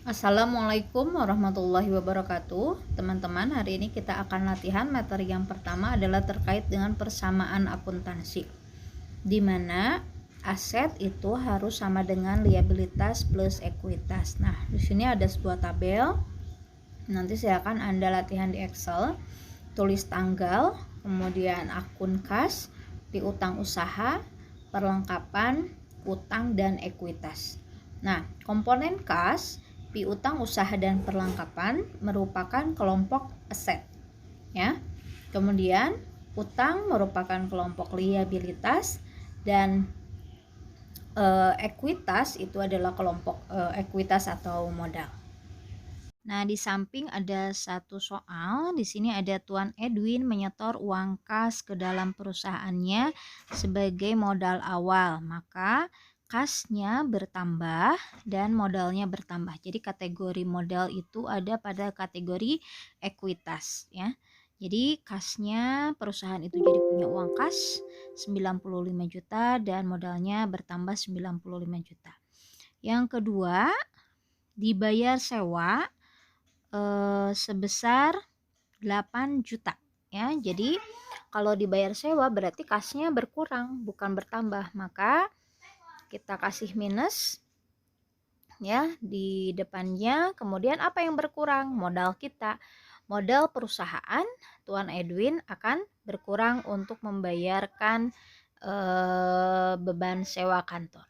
Assalamualaikum warahmatullahi wabarakatuh. Teman-teman, hari ini kita akan latihan materi yang pertama adalah terkait dengan persamaan akuntansi, di mana aset itu harus sama dengan liabilitas plus ekuitas. Nah, di sini ada sebuah tabel. Nanti saya akan Anda latihan di Excel. Tulis tanggal, kemudian akun kas, piutang usaha, perlengkapan, utang dan ekuitas. Nah, komponen kas, piutang usaha dan perlengkapan merupakan kelompok aset, ya. Kemudian utang merupakan kelompok liabilitas dan ekuitas itu adalah kelompok ekuitas atau modal. Nah, di samping ada satu soal, di sini ada Tuan Edwin menyetor uang kas ke dalam perusahaannya sebagai modal awal, maka kasnya bertambah dan modalnya bertambah. Jadi kategori modal itu ada pada kategori ekuitas, ya. Jadi kasnya perusahaan itu jadi punya uang kas 95 juta dan modalnya bertambah 95 juta. Yang kedua, dibayar sewa sebesar 8 juta, ya. Jadi kalau dibayar sewa berarti kasnya berkurang bukan bertambah, maka kita kasih minus, ya, di depannya. Kemudian apa yang berkurang? Modal kita. Modal perusahaan Tuan Edwin akan berkurang untuk membayarkan beban sewa kantor.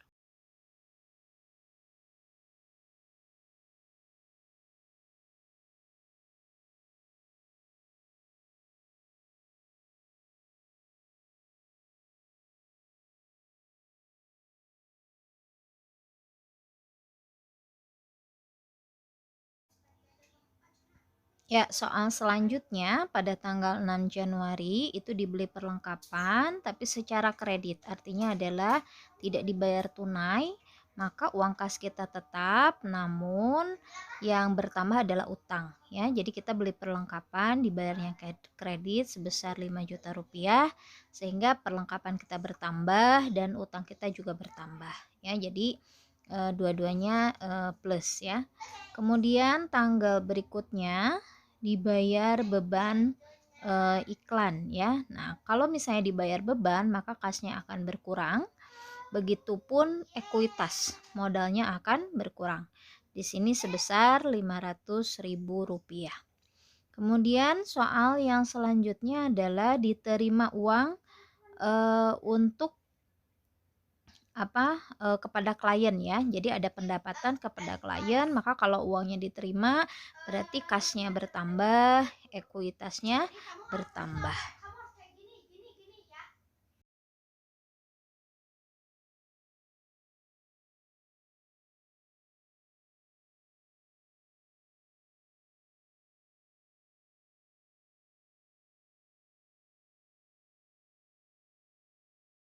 Ya, soal selanjutnya pada tanggal 6 Januari itu dibeli perlengkapan tapi secara kredit. Artinya adalah tidak dibayar tunai, maka uang kas kita tetap, namun yang bertambah adalah utang, ya. Jadi kita beli perlengkapan dibayarnya kredit sebesar 5 juta rupiah sehingga perlengkapan kita bertambah dan utang kita juga bertambah, ya. Jadi dua-duanya plus, ya. Kemudian tanggal berikutnya dibayar beban iklan, ya. Nah, kalau misalnya dibayar beban maka kasnya akan berkurang, begitupun ekuitas, modalnya akan berkurang. Di sini sebesar 500.000 rupiah. Kemudian soal yang selanjutnya adalah diterima uang untuk kepada klien, ya. Jadi ada pendapatan kepada klien, maka kalau uangnya diterima berarti kasnya bertambah, ekuitasnya bertambah.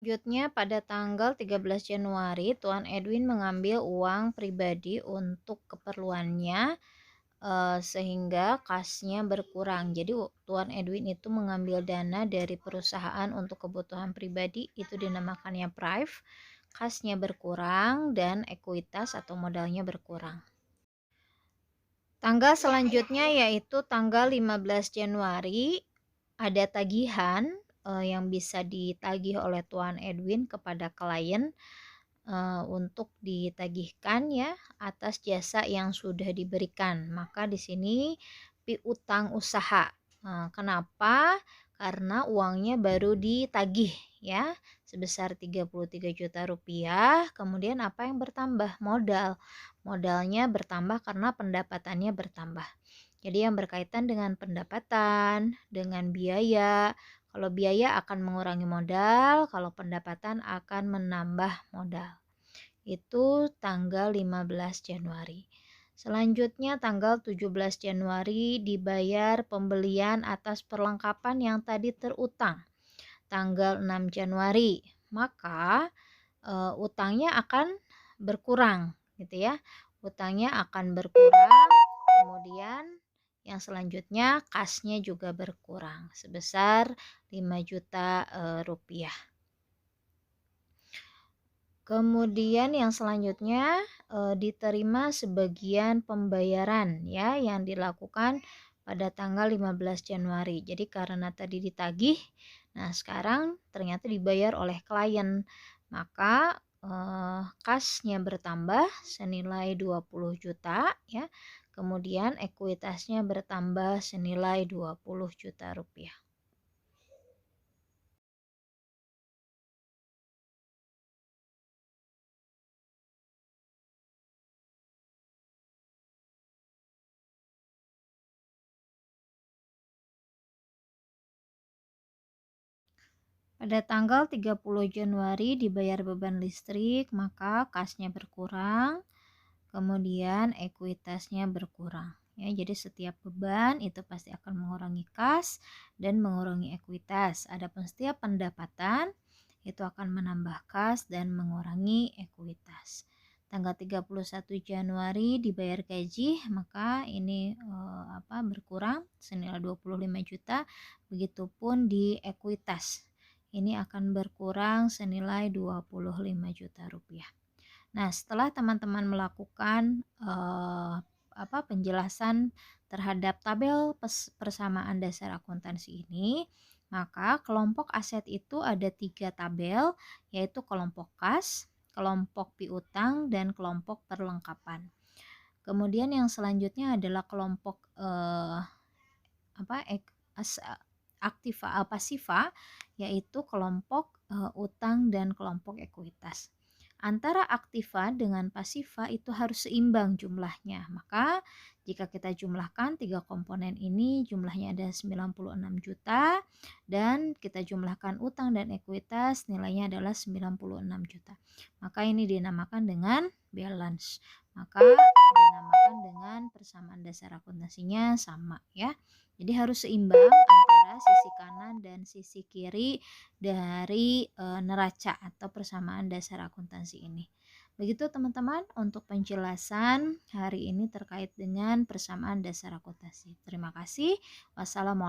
Selanjutnya pada tanggal 13 Januari Tuan Edwin mengambil uang pribadi untuk keperluannya sehingga kasnya berkurang. Jadi Tuan Edwin itu mengambil dana dari perusahaan untuk kebutuhan pribadi, itu dinamakannya prive. Kasnya berkurang dan ekuitas atau modalnya berkurang. Tanggal selanjutnya yaitu tanggal 15 Januari ada tagihan yang bisa ditagih oleh Tuan Edwin kepada klien untuk ditagihkan, ya, atas jasa yang sudah diberikan. Maka di sini piutang usaha. Kenapa? Karena uangnya baru ditagih, ya, sebesar 33 juta rupiah. Kemudian apa yang bertambah? Modalnya bertambah karena pendapatannya bertambah. Jadi yang berkaitan dengan pendapatan, dengan biaya. Kalau biaya akan mengurangi modal, kalau pendapatan akan menambah modal. Itu tanggal 15 Januari. Selanjutnya tanggal 17 Januari dibayar pembelian atas perlengkapan yang tadi terutang. Tanggal 6 Januari, maka utangnya akan berkurang, gitu, ya. Utangnya akan berkurang. Kemudian yang selanjutnya kasnya juga berkurang sebesar 5 juta rupiah. Kemudian yang selanjutnya diterima sebagian pembayaran ya yang dilakukan pada tanggal 15 Januari. Jadi karena tadi ditagih, nah sekarang ternyata dibayar oleh klien. Maka kasnya bertambah senilai 20 juta ya. Kemudian ekuitasnya bertambah senilai 20 juta rupiah. Pada tanggal 30 Januari dibayar beban listrik, maka kasnya berkurang, kemudian ekuitasnya berkurang. Ya, jadi setiap beban itu pasti akan mengurangi kas dan mengurangi ekuitas. Adapun setiap pendapatan itu akan menambah kas dan mengurangi ekuitas. Tanggal 31 Januari dibayar gaji, maka ini berkurang senilai 25 juta. Begitupun di ekuitas. Ini akan berkurang senilai 25 juta rupiah. Nah, setelah teman-teman melakukan penjelasan terhadap tabel persamaan dasar akuntansi ini, maka kelompok aset itu ada 3 tabel, yaitu kelompok kas, kelompok piutang, dan kelompok perlengkapan. Kemudian yang selanjutnya adalah kelompok pasifa, yaitu kelompok utang dan kelompok ekuitas. Antara aktiva dengan pasifa itu harus seimbang jumlahnya. Maka jika kita jumlahkan 3 komponen ini, jumlahnya ada 96 juta, dan kita jumlahkan utang dan ekuitas, nilainya adalah 96 juta. Maka ini dinamakan dengan balance. Maka dinamakan dengan persamaan dasar akuntansinya sama ya. Jadi harus seimbang antara sisi kanan dan sisi kiri dari neraca atau persamaan dasar akuntansi ini. Begitu teman-teman untuk penjelasan hari ini terkait dengan persamaan dasar akuntansi. Terima kasih. Wassalamualaikum.